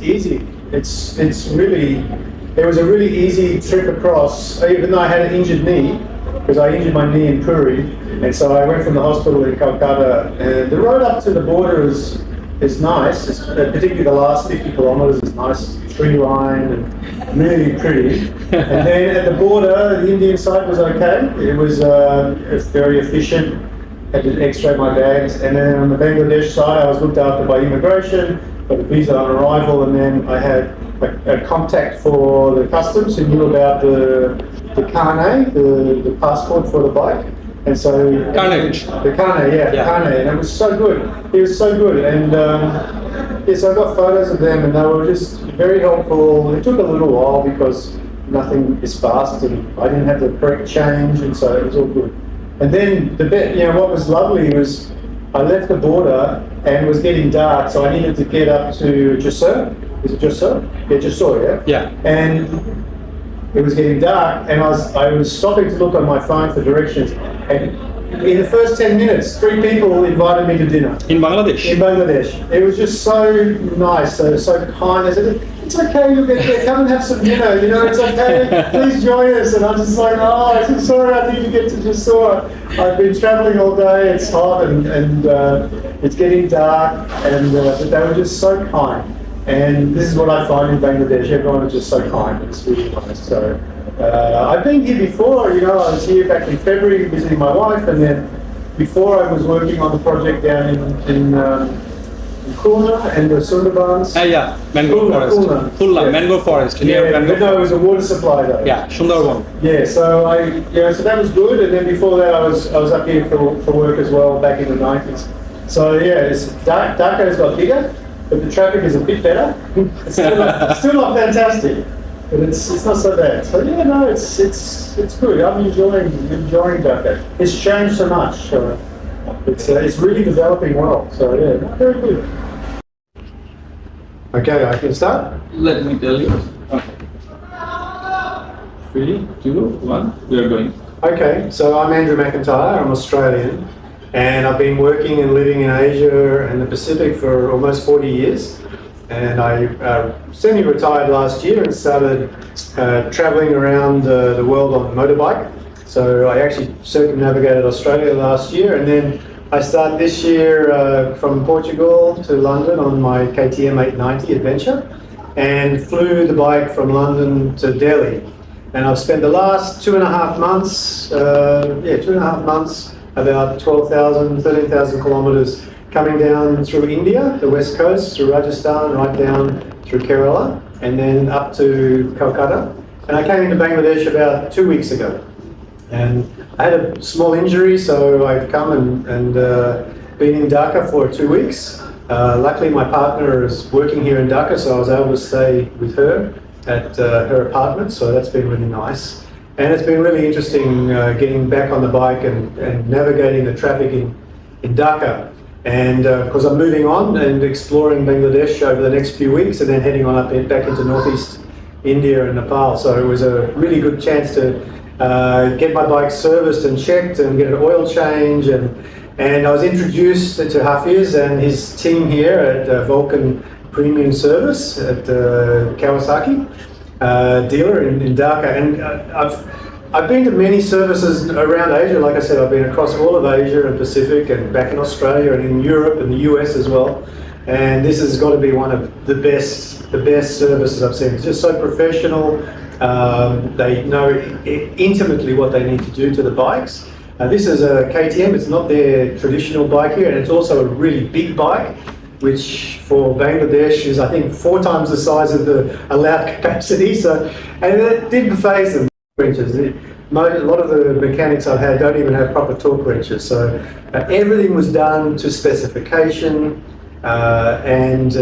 easy. It was a really easy trip across, even though I had an injured knee, because I injured my knee in Puri, and so I went from the hospital in Calcutta. And the road up to the border is nice, particularly the last 50 kilometres is nice, tree line and really pretty. And then at the border, the Indian side was okay. It was very efficient. Had to x-ray my bags. And then on the Bangladesh side, I was looked after by immigration, got a visa on arrival, and then I had a contact for the customs who knew about the carnet, the passport for the bike. And so Carnage. The carnet, the carnet, and it was so good. It was so good, and yes, I got photos of them, and they were just very helpful. It took a little while because nothing is fast, and I didn't have the correct change, and so it was all good. And then what was lovely was I left the border and it was getting dark, so I needed to get up to Jessore. Is it Jessore? Yeah, Jessore, yeah? Yeah. And it was getting dark, and I was stopping to look on my phone for directions, and in the first 10 minutes, 3 people invited me to dinner. In Bangladesh? In Bangladesh. It was just so nice, so kind. They said, it's okay, you'll get there, come and have some dinner, it's okay, please join us. And I'm just like, I'm sorry, I need to get to Jessore. I've been travelling all day, it's hot, and it's getting dark, and but they were just so kind. And this is what I find in Bangladesh, everyone is just so kind, it's really nice. So I've been here before, I was here back in February visiting my wife, and then before I was working on the project down in Khulna and the Sundarbans. Mango forest. Khulna, yeah. mango forest. No, it was a water supply though. Yeah, Sundarban. Yeah, so so that was good, and then before that I was up here for work as well back in the 90s. So yeah, Dhaka's got bigger, but the traffic is a bit better. It's still not fantastic, but it's not so bad. So yeah, no, it's good. I'm enjoying Dhaka. It's changed so much. It's really developing well. So yeah, very good. Okay, I can start. Let me tell you. Okay. 3, 2, 1. We are going. Okay, so I'm Andrew McIntyre. I'm Australian, and I've been working and living in Asia and the Pacific for almost 40 years. And I semi-retired last year and started travelling around the world on a motorbike. So I actually circumnavigated Australia last year, and then I started this year from Portugal to London on my KTM 890 adventure, and flew the bike from London to Delhi. And I've spent the last 2.5 months, 2.5 months, about 12,000, 13,000 kilometres coming down through India, the west coast, through Rajasthan, right down through Kerala, and then up to Calcutta. And I came into Bangladesh about 2 weeks ago. And I had a small injury, so I've come and been in Dhaka for 2 weeks. Luckily, my partner is working here in Dhaka, so I was able to stay with her at her apartment, so that's been really nice. And it's been really interesting getting back on the bike and navigating the traffic in Dhaka. And because I'm moving on and exploring Bangladesh over the next few weeks, and then heading on up back into northeast India and Nepal. So it was a really good chance to get my bike serviced and checked and get an oil change, and I was introduced to Hafiz and his team here at Vulcan Premium Service at Kawasaki dealer in Dhaka. And I've been to many services around Asia. Like I said, I've been across all of Asia and Pacific, and back in Australia and in Europe and the US as well. And this has got to be one of the best services I've seen. It's just so professional. They know intimately what they need to do to the bikes. This is a KTM, it's not their traditional bike here, and it's also a really big bike, which for Bangladesh is, I think, 4 times the size of the allowed capacity. So, and it didn't phase them. Wrenches. A lot of the mechanics I've had don't even have proper torque wrenches. So everything was done to specification, and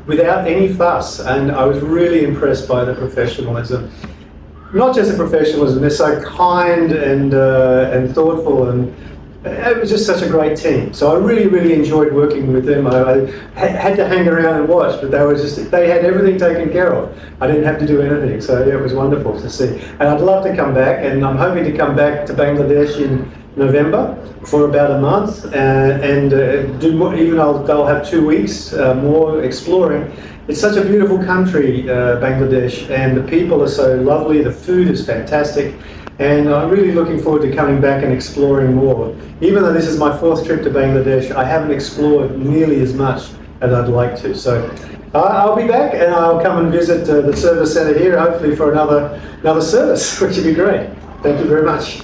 without any fuss. And I was really impressed by the professionalism. Not just the professionalism, they're so kind and thoughtful, and it was just such a great team. So I really enjoyed working with them. I had to hang around and watch, but they had everything taken care of. I didn't have to do anything, so yeah, it was wonderful to see. And I'd love to come back, and I'm hoping to come back to Bangladesh in November for about a month, and do more. Even they'll have 2 weeks more exploring, It's such a beautiful country, Bangladesh, and the people are so lovely, the food is fantastic, and I'm really looking forward to coming back and exploring more. Even though this is my 4th trip to Bangladesh, I haven't explored nearly as much as I'd like to. So I'll be back and I'll come and visit the service centre here, hopefully for another service, which would be great. Thank you very much.